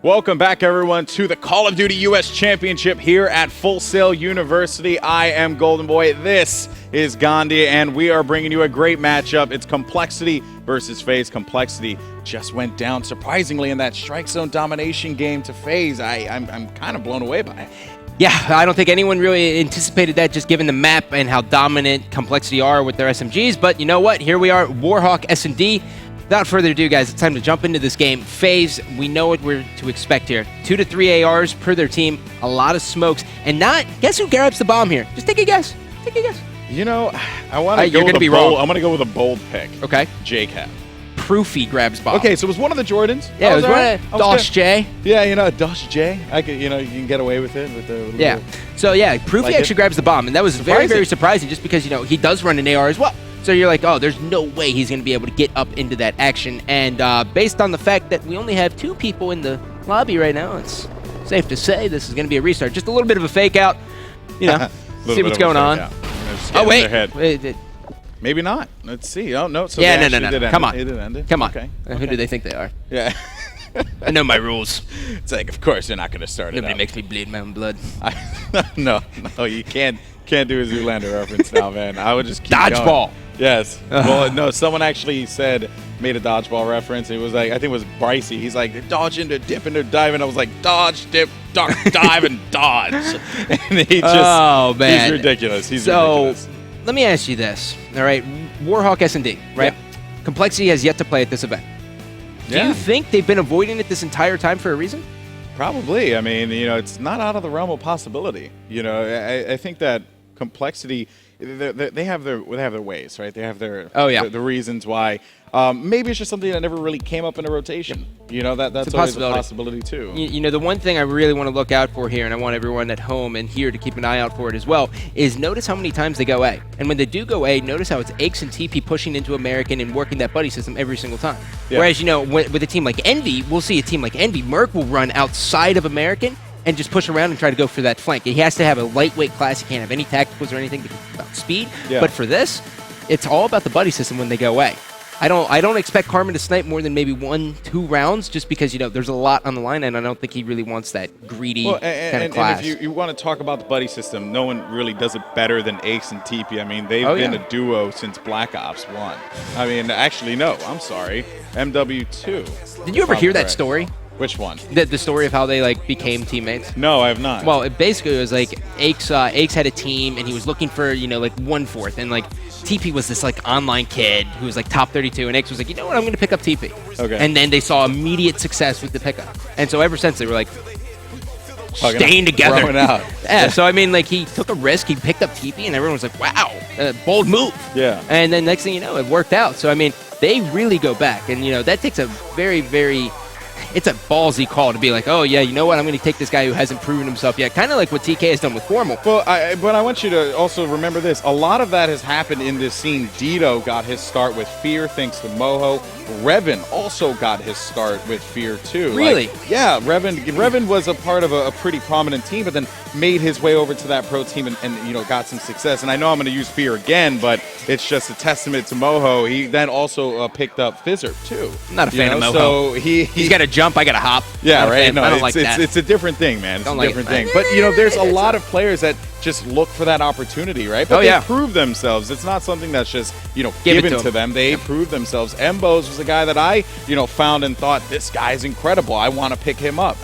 Welcome back, everyone, to the Call of Duty US Championship here at Full Sail University. I am Golden Boy. This is Gandhi, and we are bringing you a great matchup. It's Complexity versus FaZe. Complexity just went down surprisingly in that strike zone domination game to FaZe. I'm kind of blown away by it. Yeah, I don't think anyone really anticipated that, just given the map and how dominant Complexity are with their SMGs. But you know what? Here we are, Warhawk SND. Without further ado, guys, it's time to jump into this game. FaZe, we know what we're to expect here. 2 to 3 ARs per their team, a lot of smokes, and not, guess who grabs the bomb here? Just take a guess. Take a guess. You know, I want to go with a bold. I'm going to go with a bold pick. Okay. Jcap. Proofy grabs bomb. Okay, so it was one of the Jordans. Yeah, it was one of Dosh J. Yeah, you know, Dosh J. I could, you can get away with it with the. Yeah. So yeah, Proofy actually grabs the bomb, and that was very, very surprising, just because he does run an AR as well. So you're like, oh, there's no way he's going to be able to get up into that action. And based on the fact that we only have 2 people in the lobby right now, it's safe to say this is going to be a restart. Just a little bit of a fake out, see what's going on. Oh, wait. Maybe not. Let's see. Oh, no. So yeah, no. Come on. It ended. Come on. Okay. Who do they think they are? Yeah. I know my rules. It's like, of course, they're not going to start Nobody it makes me bleed my own blood. No, you can't do a Zoolander reference now, man. I would just keep Dodgeball. Going. Yes. Well, no, someone actually made a dodgeball reference. It was like, I think it was Brycey. He's like, dodge into dip into dive. And I was like, dodge, dip, duck, dive, and dodge. And he just, oh, man. He's ridiculous. He's ridiculous. Let me ask you this. All right. Warhawk SND, right? Yeah. Complexity has yet to play at this event. Do you think they've been avoiding it this entire time for a reason? Probably. I mean, it's not out of the realm of possibility. I think that Complexity, they have their ways, right? They have their the reasons why. Maybe it's just something that never really came up in a rotation. That's always a possibility too. The one thing I really want to look out for here, and I want everyone at home and here to keep an eye out for it as well, is notice how many times they go A. And when they do go A, notice how it's Aches and TP pushing into American and working that buddy system every single time. Yeah. Whereas, with a team like Envy, we'll see a team like Envy, Merc will run outside of American and just push around and try to go for that flank. He has to have a lightweight class. He can't have any tacticals or anything about speed. Yeah. But for this, it's all about the buddy system when they go away. I don't expect Carmen to snipe more than maybe 1-2 rounds, just because there's a lot on the line, and I don't think he really wants that greedy kind of class. And if you want to talk about the buddy system, no one really does it better than Ace and TP. I mean, they've been a duo since Black Ops 1. I mean, actually, no, I'm sorry, MW2. Did you ever hear that story? Which one? The story of how they became teammates? No, I have not. Well, it basically was like Aches had a team, and he was looking for 1/4, and TP was this online kid who was top 32, and Aches was like, you know what, I'm going to pick up TP. Okay. And then they saw immediate success with the pickup, and so ever since they were staying together. Out. Yeah. So I mean, he took a risk, he picked up TP, and everyone was like, wow, bold move. Yeah. And then next thing you know, it worked out. So I mean, they really go back, and that takes a very, very. It's a ballsy call to be like, oh, yeah, you know what? I'm going to take this guy who hasn't proven himself yet. Kind of like what TK has done with Formal. Well, but I want you to also remember this. A lot of that has happened in this scene. Dito got his start with Fear thanks to Moho. Revan also got his start with Fear, too. Really? Yeah, Revan was a part of a pretty prominent team, but then made his way over to that pro team and got some success. And I know I'm going to use Fear again, but it's just a testament to Moho. He then also picked up Fizzer, too. I'm not a fan of Moho. So he's got to jump, I got to hop. Yeah, right. No, I don't like that. It's a different thing, man. It's a different thing. But there's a lot of players that just look for that opportunity, right? But they prove themselves. It's not something that's just given to them. They prove themselves. Embos was a guy that I found and thought, this guy's incredible. I want to pick him up.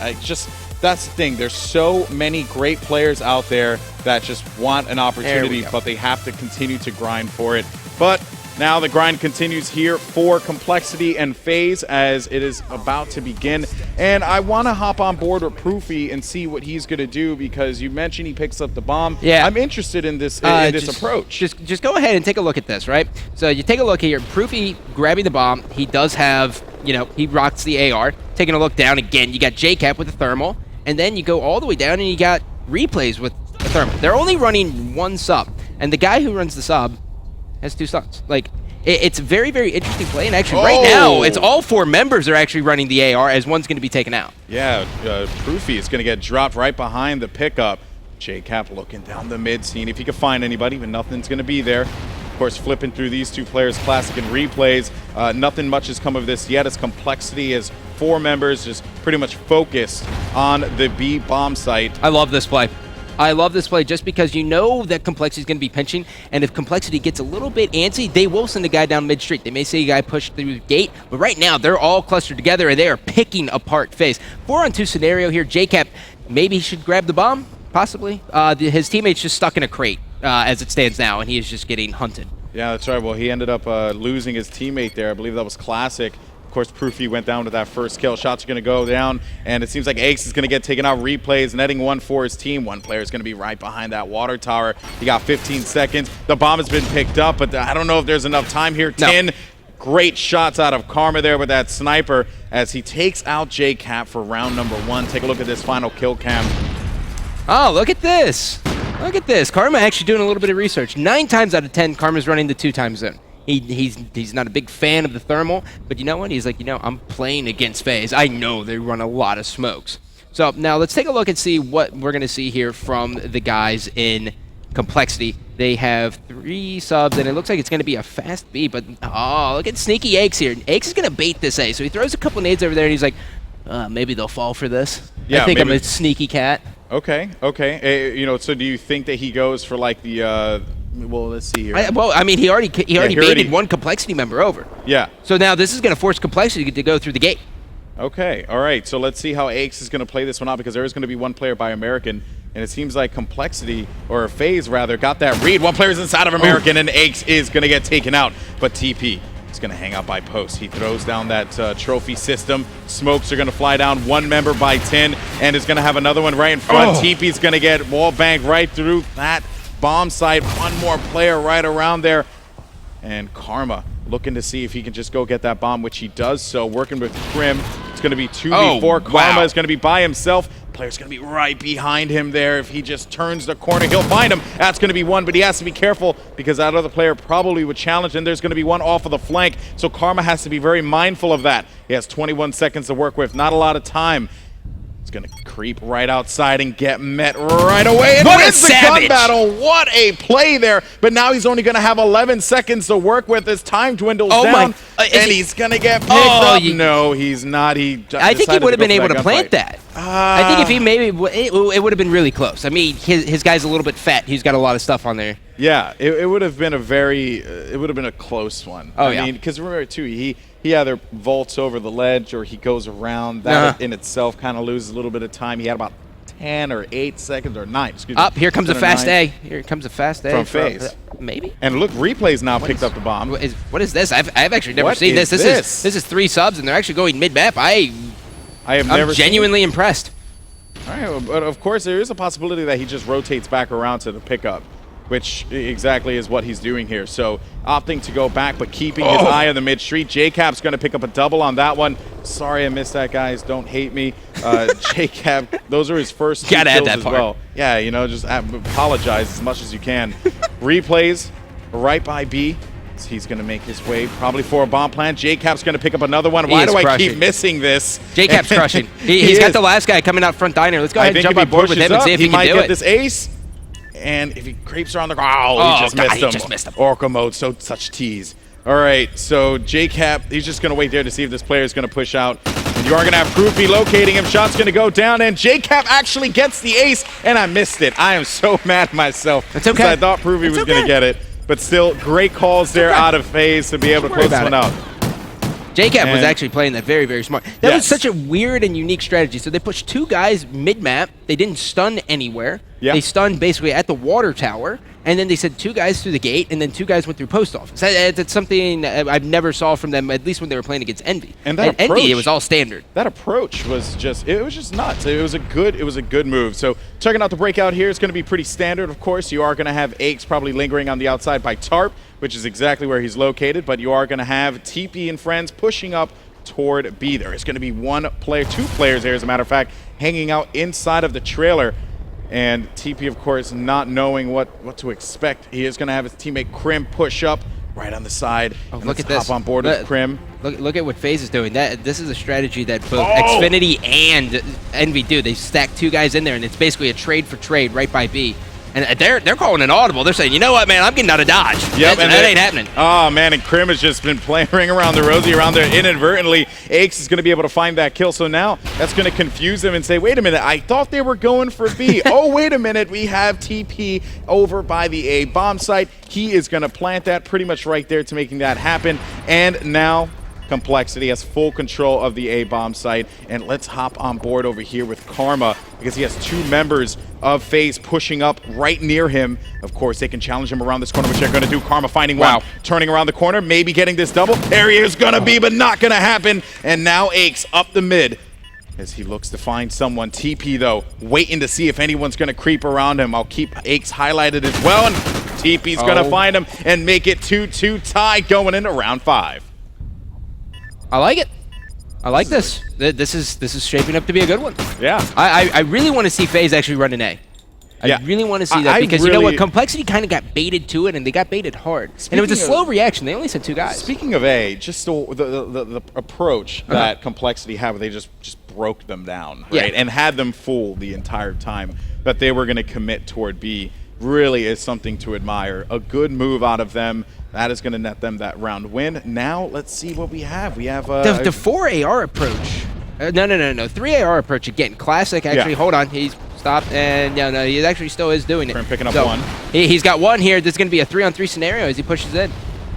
That's the thing. There's so many great players out there that just want an opportunity, but they have to continue to grind for it. But now the grind continues here for Complexity and FaZe as it is about to begin. And I want to hop on board with Proofy and see what he's going to do, because you mentioned he picks up the bomb. Yeah. I'm interested in this approach. Just go ahead and take a look at this, right? So you take a look here. Proofy grabbing the bomb. He does have, he rocks the AR. Taking a look down again, you got Jcap with the thermal. And then you go all the way down and you got Replays with the thermal. They're only running 1 sub. And the guy who runs the sub has 2 stuns. It's a very, very interesting play. And actually, right now, it's all 4 members are actually running the AR, as one's going to be taken out. Yeah, Proofy is going to get dropped right behind the pickup. Jcap looking down the mid scene. If he can find anybody, but nothing's going to be there. Of course, flipping through these two players, Classic and Replays. Nothing much has come of this yet, as Complexity is 4 members just pretty much focused on the B bomb site. I love this play. I love this play just because you know that Complexity is going to be pinching, and if Complexity gets a little bit antsy, they will send a guy down mid-street. They may see a guy push through the gate, but right now they're all clustered together and they are picking apart FaZe. 4-on-2 scenario here. Jcap, maybe he should grab the bomb, possibly. His teammate's just stuck in a crate as it stands now, and he is just getting hunted. Yeah, that's right. Well, he ended up losing his teammate there. I believe that was Classic. Of course, Proofy went down with that first kill. Shots are going to go down, and it seems like Ace is going to get taken out. Replays, netting 1 for his team. One player is going to be right behind that water tower. He got 15 seconds. The bomb has been picked up, but I don't know if there's enough time here. No. 10 great shots out of Karma there with that sniper as he takes out Jcap for round number 1. Take a look at this final kill cam. Oh, look at this. Look at this. Karma actually doing a little bit of research. 9 times out of 10, Karma's running the 2-time zone. He's not a big fan of the thermal, but you know what? He's like, I'm playing against FaZe. I know they run a lot of smokes. So now let's take a look and see what we're going to see here from the guys in Complexity. They have 3 subs, and it looks like it's going to be a fast B, but oh, look at sneaky Aches here. Aches is going to bait this A, so he throws a couple nades over there, and he's like, maybe they'll fall for this. Yeah, I think maybe. I'm a sneaky cat. Okay. So do you think that he goes for like the well, let's see here. I mean, he already baited one Complexity member over. Yeah. So now this is going to force Complexity to go through the gate. Okay. All right. So let's see how Aches is going to play this one out, because there is going to be 1 player by American, and it seems like Complexity, or FaZe rather, got that read. 1 player's inside of American, and Aches is going to get taken out. But TP is going to hang out by post. He throws down that trophy system. Smokes are going to fly down. 1 member by 10, and is going to have another one right in front. TP's going to get wall banged right through that bomb site. 1 more player right around there, and Karma looking to see if he can just go get that bomb, which he does so, working with Crim. It's going to be 2v4. Karma is going to be by himself. Player's going to be right behind him there. If he just turns the corner, he'll find him. That's going to be 1, but he has to be careful because that other player probably would challenge, and there's going to be 1 off of the flank, so Karma has to be very mindful of that. He has 21 seconds to work with, not a lot of time. He's going to creep right outside and get met right away. And wins the gun battle. What a play there. But now he's only going to have 11 seconds to work with as time dwindles down. And he's going to get picked up. No, he's not. I think he would have been able to plant that. I think if he maybe, it would have been really close. I mean, his guy's a little bit fat. He's got a lot of stuff on there. Yeah, it would have been a close one. I mean, because remember too, he either vaults over the ledge or he goes around. That in itself kind of loses a little bit of time. He had about 10 or 8 seconds, or 9, excuse me. Up, here comes a fast A. Here comes a fast A. From FaZe. Maybe. And look, Replays now picked up the bomb. What is this? I've actually never seen this. This is 3 subs, and they're actually going mid-map. I'm genuinely impressed. All right, well, but of course there is a possibility that he just rotates back around to the pickup, which exactly is what he's doing here. So opting to go back, but keeping his eye on the mid-street. Jcap's going to pick up a double on that one. Sorry I missed that, guys. Don't hate me. Jcap, those are his first 2 kills add that as part. well. Yeah, just apologize as much as you can. Replays right by B. So he's going to make his way probably for a bomb plant. Jcap's going to pick up another one. Why do I keep missing this? Jcap's crushing. He's got the last guy coming out front diner. Let's go ahead and jump on board with him and see if he can do it. He might get this ace. And if he creeps around the ground, he just missed him. Oracle mode, such tease. All right, so Jcap, he's just going to wait there to see if this player is going to push out. And you are going to have Proofy locating him. Shot's going to go down, and Jcap actually gets the ace, and I missed it. I am so mad at myself. That's okay. I thought Proofy was going to get it. But still, great calls there out of FaZe to be able to close this one out. Jcap was actually playing that very, very smart. That was such a weird and unique strategy. So they pushed 2 guys mid-map. They didn't stun anywhere. They stunned basically at the water tower. And then they sent 2 guys through the gate, and then 2 guys went through post office. That's something I've never saw from them, at least when they were playing against Envy. And that approach, Envy, it was all standard. That approach was just nuts. It was a good move. So checking out the breakout here, it's going to be pretty standard. Of course, you are going to have Aches probably lingering on the outside by Tarp, which is exactly where he's located. But you are going to have TP and friends pushing up toward B. There is going to be 1 player, 2 players there, as a matter of fact, hanging out inside of the trailer. And TP, of course, not knowing what to expect. He is going to have his teammate Crim push up right on the side. Look at this. Hop on board with Crim. Look at what FaZe is doing. This is a strategy that both Xfinity and Envy do. They stack 2 guys in there, and it's basically a trade for trade right by B. And they're calling an audible. They're saying, you know what, man, I'm getting out of dodge. Yep, that ain't happening. Oh, man, and Krim has just been playing around the rosy around there inadvertently. Aches is going to be able to find that kill. So now that's going to confuse him and say, wait a minute, I thought they were going for B. Oh, wait a minute, we have TP over by the A bomb site. He is going to plant that pretty much right there to making that happen. And now Complexity has full control of the A bomb site. And let's hop on board over here with Karma because he has 2 members of FaZe pushing up right near him. Of course, they can challenge him around this corner, which they're going to do. Karma finding one, turning around the corner, maybe getting this double. There he is going to be, but not going to happen. And now Aches up the mid as he looks to find someone. TP, though, waiting to see if anyone's going to creep around him. I'll keep Aches highlighted as well. And TP's going to find him and make it 2-2 tie going into round 5. I like it. I like this. This is shaping up to be a good one. Yeah. I really want to see FaZe actually run an A. I really want to see that because you know what? Complexity kind of got baited to it, and they got baited hard. And it was a slow reaction. They only sent 2 guys. Speaking of A, just the approach that Complexity had, where they just broke them down, right? And had them fool the entire time that they were going to commit toward B really is something to admire. A good move out of them. That is going to net them that round win. Now, let's see what we have. We have the 4 AR approach. No. 3 AR approach again. Classic, actually. Hold on. He's stopped. And no, he actually still is doing it. Picking up one. He's got one here. This is going to be a 3-on-3 scenario as he pushes in.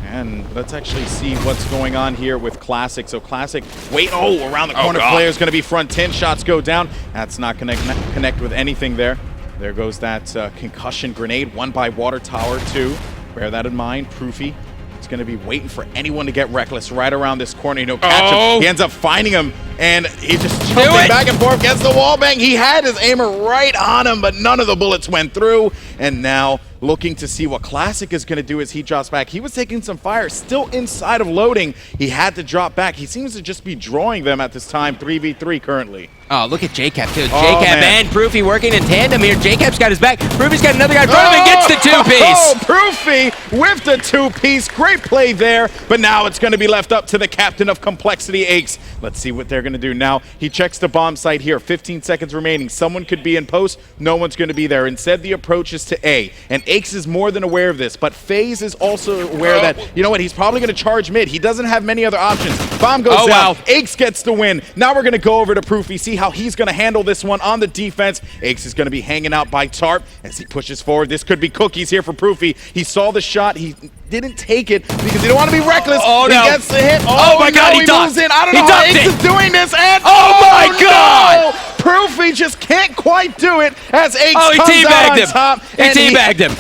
And let's actually see what's going on here with Classic. So Classic, around the corner player is going to be front 10. Shots go down. That's not going to connect with anything there. There goes that concussion grenade. 1 by Water Tower, 2. Bear that in mind. Proofy is going to be waiting for anyone to get reckless right around this corner. Catch him. He ends up finding him, and he just jumping back and forth, gets the wall bang. He had his aimer right on him, but none of the bullets went through. And now looking to see what Classic is going to do as he drops back. He was taking some fire, still inside of loading. He had to drop back. He seems to just be drawing them at this time, 3v3 currently. Oh, look at Jcap, too. Jcap and Proofy working in tandem here. Jcap's got his back. Proofy's got another guy in front of him and gets the 2-piece. Oh, Proofy with the 2-piece. Great play there. But now it's going to be left up to the captain of Complexity, Aches. Let's see what they're going to do now. He checks the bomb site here. 15 seconds remaining. Someone could be in post. No one's going to be there. Instead, the approach is to A. And Aches is more than aware of this. But FaZe is also aware that, you know what, he's probably going to charge mid. He doesn't have many other options. Bomb goes down. Aches gets the win. Now we're going to go over to Proofy, see how he's going to handle this one on the defense. Aches is going to be hanging out by Tarp as he pushes forward. This could be cookies here for Proofy. He saw the shot. He didn't take it because he didn't want to be reckless. He gets the hit. Oh my God, he moves in. I don't know how Aches is doing this. And oh my God! Proofy just can't quite do it as Aches comes out on top. He teabagged him.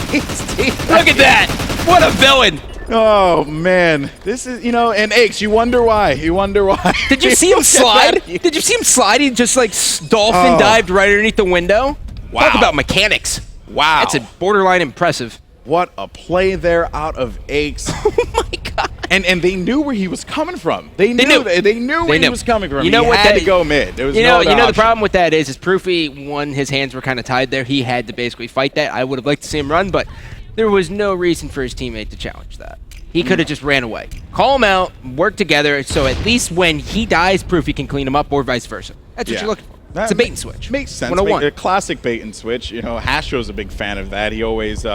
Look at that. What a villain. Oh, man. This is, and Aches, you wonder why. Did you see him slide? Did you see him slide? He just, like, dolphin dived right underneath the window. Wow. Talk about mechanics. Wow. That's a borderline impressive. What a play there out of Aches. Oh, my God. And they knew where he was coming from. They knew where he was coming from. You know he what? Had to go mid. There was you know the problem with that is Proofy, one, his hands were kind of tied there. He had to basically fight that. I would have liked to see him run, but there was no reason for his teammate to challenge that. He could have just ran away. Call him out, work together, so at least when he dies, Proofy can clean him up, or vice versa. That's what you're looking for. It's a bait and switch. Makes sense. A classic bait and switch. Hastro's a big fan of that. He always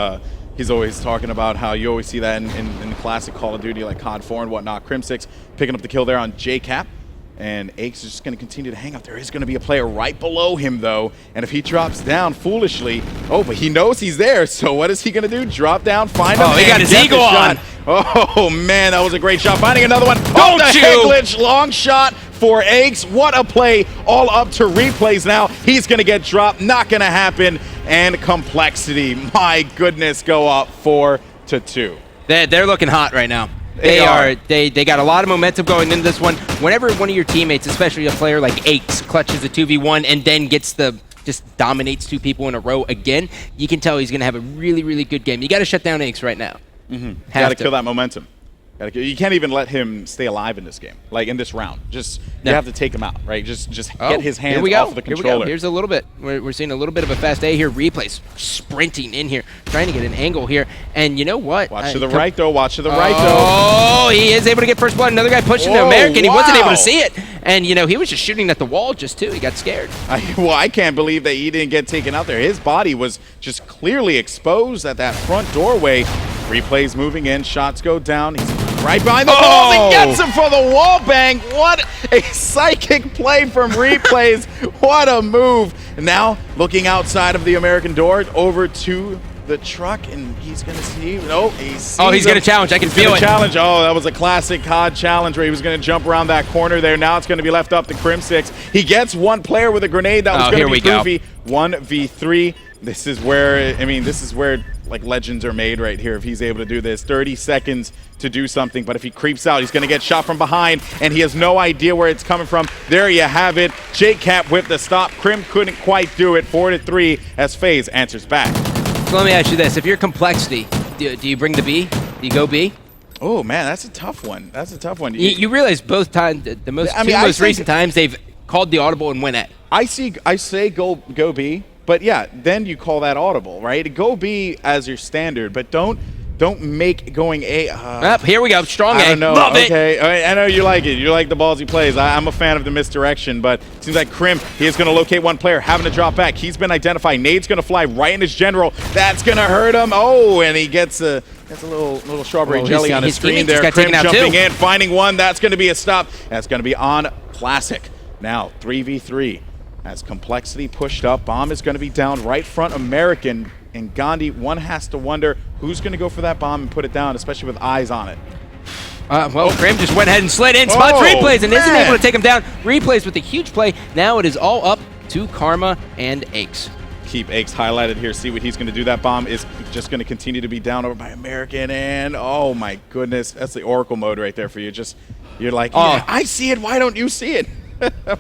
he's always talking about how you always see that in the classic Call of Duty like COD 4 and whatnot. Crim6 picking up the kill there on Jcap. And Aches is just going to continue to hang out. There is going to be a player right below him, though. And if he drops down foolishly, but he knows he's there. So what is he going to do? Drop down, find him. Oh, he got his eagle on. Oh, man, that was a great shot. Finding another one. Don't you? Glitch, long shot for Aches. What a play. All up to replays now. He's going to get dropped. Not going to happen. And Complexity, my goodness, go up 4-2. They're looking hot right now. They got a lot of momentum going into this one. Whenever one of your teammates, especially a player like Aches, clutches a 2v1 and then just dominates 2 people in a row again, you can tell he's going to have a really, really good game. You got to shut down Aches right now. Got to kill that momentum. You can't even let him stay alive in this game, like in this round. You have to take him out, right? Just get his hands off of the controller. Here we go. Here's a little bit. We're seeing a little bit of a fast A here. Replays sprinting in here, trying to get an angle here. And you know what? Watch to the right, though. Watch to the right, though. Oh, he is able to get first blood. Another guy pushing the American. He wasn't able to see it. And, you know, he was just shooting at the wall just too. He got scared. Well, I can't believe that he didn't get taken out there. His body was just clearly exposed at that front doorway. Replays moving in. Shots go down. He's right behind the walls and gets him for the wall bang. What a psychic play from Replays. What a move. And now looking outside of the American door over to the truck, and he's going to see. No, he's going to challenge. I can feel it. Challenge. Oh, that was a classic COD challenge where he was going to jump around that corner there. Now it's going to be left up to Crim6. He gets one player with a grenade. That was going to be Goofy. 1v3. This is where, I mean, this is where like legends are made right here if he's able to do this. 30 seconds to do something, but if he creeps out, he's going to get shot from behind, and he has no idea where it's coming from. There you have it. Jcap with the stop. Crim couldn't quite do it. 4-3 as FaZe answers back. So let me ask you this. If you're Complexity, do you bring the B? Do you go B? Oh, man, that's a tough one. That's a tough one. You realize both times, the most recent times, they've called the audible and went A. I say go B, but yeah, then you call that audible, right? Go B as your standard, but don't make going A. Here we go. Strong A. I don't know. Love okay. It. I know you like it. You like the balls he plays. I'm a fan of the misdirection, but it seems like Crim, he is going to locate one player, having to drop back. He's been identified. Nade's going to fly right in his general. That's going to hurt him. Oh, and he gets a little strawberry jelly on his screen there. Crim jumping in, finding one. That's going to be a stop. That's going to be on Classic. Now 3v3 as Complexity pushed up. Bomb is going to be down right front American. And Gandhi, one has to wonder who's going to go for that bomb and put it down, especially with eyes on it. Crim just went ahead and slid in, spots Replays, and isn't able to take him down. Replays with a huge play. Now it is all up to Karma and Aches. Keep Aches highlighted here. See what he's going to do. That bomb is just going to continue to be down over by American, and oh my goodness, that's the Oracle mode right there for you. You're like, yeah, I see it. Why don't you see it?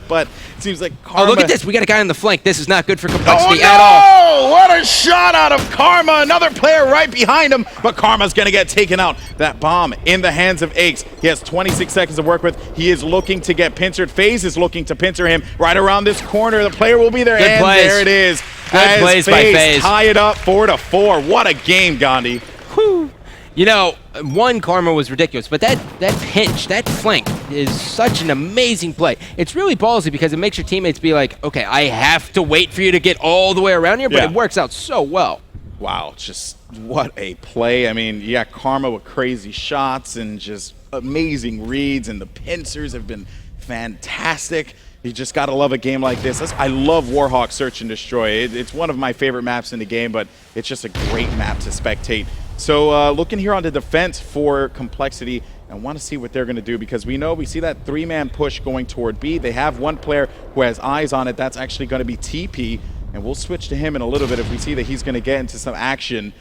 But it seems like Karma... Oh, look at this. We got a guy on the flank. This is not good for Complexity at all. Oh, what a shot out of Karma. Another player right behind him, but Karma's going to get taken out. That bomb in the hands of Aches. He has 26 seconds to work with. He is looking to get pincered. FaZe is looking to pincer him right around this corner. The player will be there, good and plays. There it is. Good plays by FaZe. Tie it up 4-4. What a game, Gandhi. Whew. You know, one Karma was ridiculous, but that pinch, that flank is such an amazing play. It's really ballsy because it makes your teammates be like, okay, I have to wait for you to get all the way around here, but it works out so well. Wow, just what a play. I mean, you got Karma with crazy shots and just amazing reads, and the pincers have been fantastic. You just got to love a game like this. I love Warhawk Search and Destroy. It's one of my favorite maps in the game, but it's just a great map to spectate. So looking here on the defense for Complexity, I want to see what they're going to do, because we see that three-man push going toward B. They have one player who has eyes on it. That's actually going to be TP, and we'll switch to him in a little bit if we see that he's going to get into some action,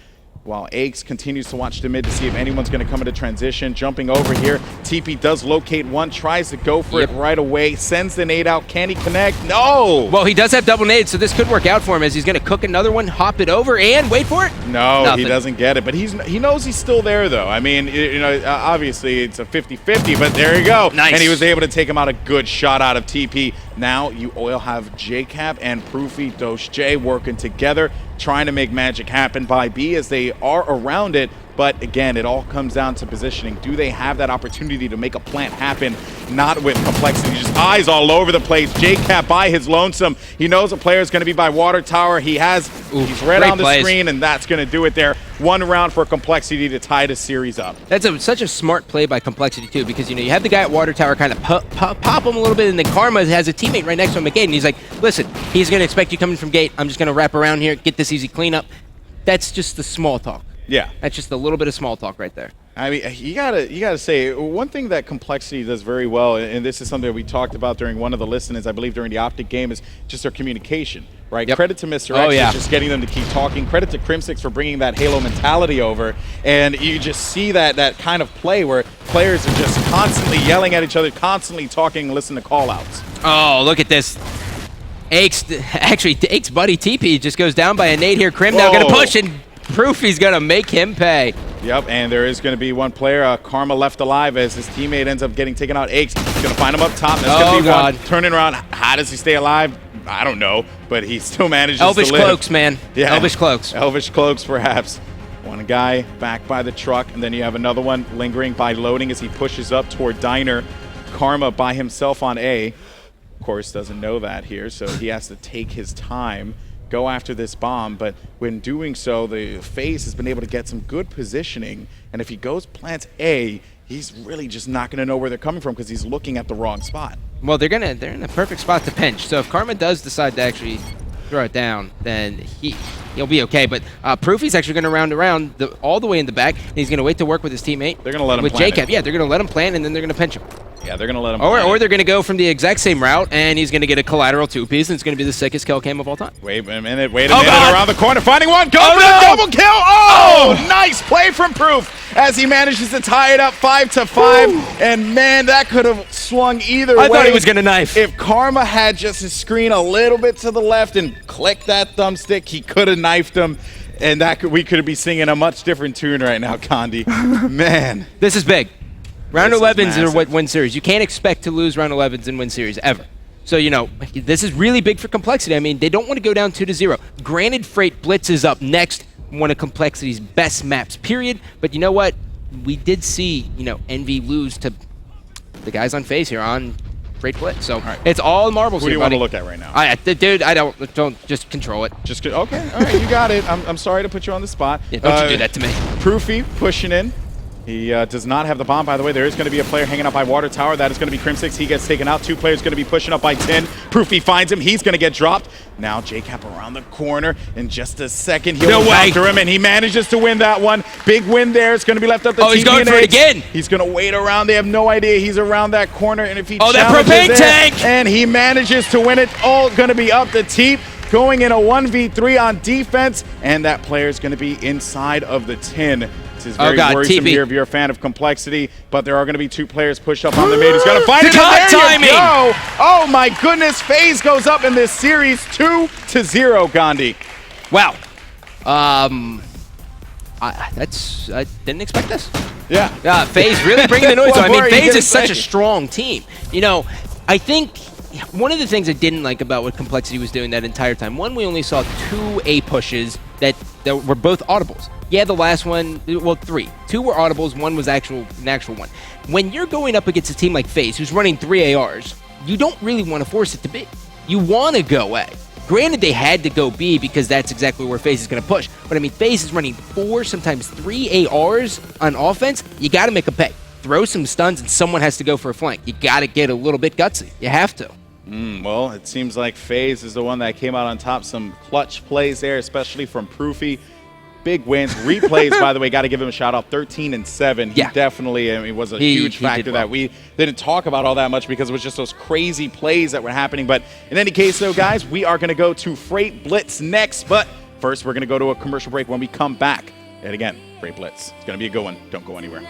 while Aches continues to watch the mid to see if anyone's going to come into transition. Jumping over here, TP does locate one, tries to go for it right away, sends the nade out. Can he connect? No! Well, he does have double nades, so this could work out for him as he's going to cook another one, hop it over, and wait for it. No, nothing. He doesn't get it, but he knows he's still there, though. I mean, you know, obviously it's a 50-50, but there you go. Nice. And he was able to take him out. A good shot out of TP. Now you all have Jcap and Proofy Dosh J working together, trying to make magic happen by B as they are around it. But again, it all comes down to positioning. Do they have that opportunity to make a plant happen? Not with Complexity. Just eyes all over the place. Jcap by his lonesome. He knows a player is going to be by water tower. He's red on the screen, and that's going to do it there. One round for Complexity to tie the series up. That's such a smart play by Complexity, too, because, you know, you have the guy at water tower kind of pop him a little bit, and then Karma has a teammate right next to him at gate, and he's like, listen, he's going to expect you coming from gate. I'm just going to wrap around here, get this easy cleanup. That's just the small talk. Yeah. That's just a little bit of small talk right there. I mean, you gotta say, one thing that Complexity does very well, and this is something that we talked about during one of the listens, I believe during the Optic game, is just their communication, right? Yep. Credit to Mr. X for just getting them to keep talking. Credit to Crim6 for bringing that Halo mentality over. And you just see that kind of play where players are just constantly yelling at each other, constantly talking and listening to call-outs. Oh, look at this. Aches buddy TP just goes down by a nade here. Crim now going to push, and Proofy's going to make him pay. Yep, and there is going to be one player, Karma, left alive as his teammate ends up getting taken out. Aches going to find him up top. There's going to be one turning around. How does he stay alive? I don't know, but he still manages to live. Elvish cloaks, man. Yeah. Elvish cloaks. Elvish cloaks, perhaps. One guy back by the truck, and then you have another one lingering by loading as he pushes up toward Diner. Karma by himself on A. Of course, doesn't know that here, so he has to take his time, go after this bomb. But when doing so, the FaZe has been able to get some good positioning. And if he goes plants A, he's really just not going to know where they're coming from because he's looking at the wrong spot. Well, they're in the perfect spot to pinch. So if Karma does decide to actually throw it down, then he'll be okay. But Proofy's actually going to round around all the way in the back, and he's going to wait to work with his teammate. They're going to let him with Jcap. Yeah, they're going to let him plant, and then they're going to pinch him. Yeah, they're going to let him Or they're going to go from the exact same route, and he's going to get a collateral two-piece, and it's going to be the sickest kill cam of all time. Wait a minute, around the corner, finding one, go for the double kill! Oh, nice play from Proof as he manages to tie it up 5-5, and man, that could have swung either way. I thought he was going to knife. If Karma had just his screen a little bit to the left and clicked that thumbstick, he could have knifed him, and we could be singing a much different tune right now, Condi. Man. This is big. Round 11s are what win series. You can't expect to lose round 11s and win series ever. So, you know, this is really big for Complexity. I mean, they don't want to go down 2-0. Granted, Freight Blitz is up next, one of Complexity's best maps, period. But you know what? We did see, you know, Envy lose to the guys on FaZe here on Freight Blitz. So it's all marbles. Who here, do you want to look at right now? Dude, I don't just control it. Okay, all right, you got it. I'm sorry to put you on the spot. Yeah, don't you do that to me. Proofy pushing in. He does not have the bomb, by the way. There is going to be a player hanging out by Water Tower. That is going to be Crim6. He gets taken out. 2 players going to be pushing up by 10. Proofy finds him. He's going to get dropped. Now Jcap around the corner. In just a second, he'll encounter him, and he manages to win that one. Big win there. It's going to be left up to TV. Oh, he's going for it again. He's going to wait around. They have no idea he's around that corner. And if he that propane tank! And he manages to win it. All going to be up to Teep. Going in a 1v3 on defense. And that player is going to be inside of the tin. Is very worrisome here if you're a fan of Complexity, but there are going to be 2 players pushed up on the mid. He's going to find it. There you go. Oh my goodness, FaZe goes up in this series 2-0, Gandhi. Wow. I didn't expect this. Yeah. FaZe really bringing the noise on. I mean, FaZe is such a strong team. You know, I think one of the things I didn't like about what Complexity was doing that entire time, one, we only saw 2 A pushes that were both audibles. Yeah, the last one, well, 3. 2 were audibles, 1 was an actual one. When you're going up against a team like FaZe, who's running 3 ARs, you don't really want to force it to B. You want to go A. Granted, they had to go B because that's exactly where FaZe is going to push. But I mean, FaZe is running 4, sometimes 3 ARs on offense. You got to make a pay. Throw some stuns, and someone has to go for a flank. You got to get a little bit gutsy. You have to. Well, it seems like FaZe is the one that came out on top. Some clutch plays there, especially from Proofy. Big wins. Replays, by the way, got to give him a shout out. 13-7. He definitely, I mean, was a huge factor that we didn't talk about all that much because it was just those crazy plays that were happening. But in any case, though, guys, we are going to go to Freight Blitz next. But first, we're going to go to a commercial break when we come back. And again, Freight Blitz. It's going to be a good one. Don't go anywhere.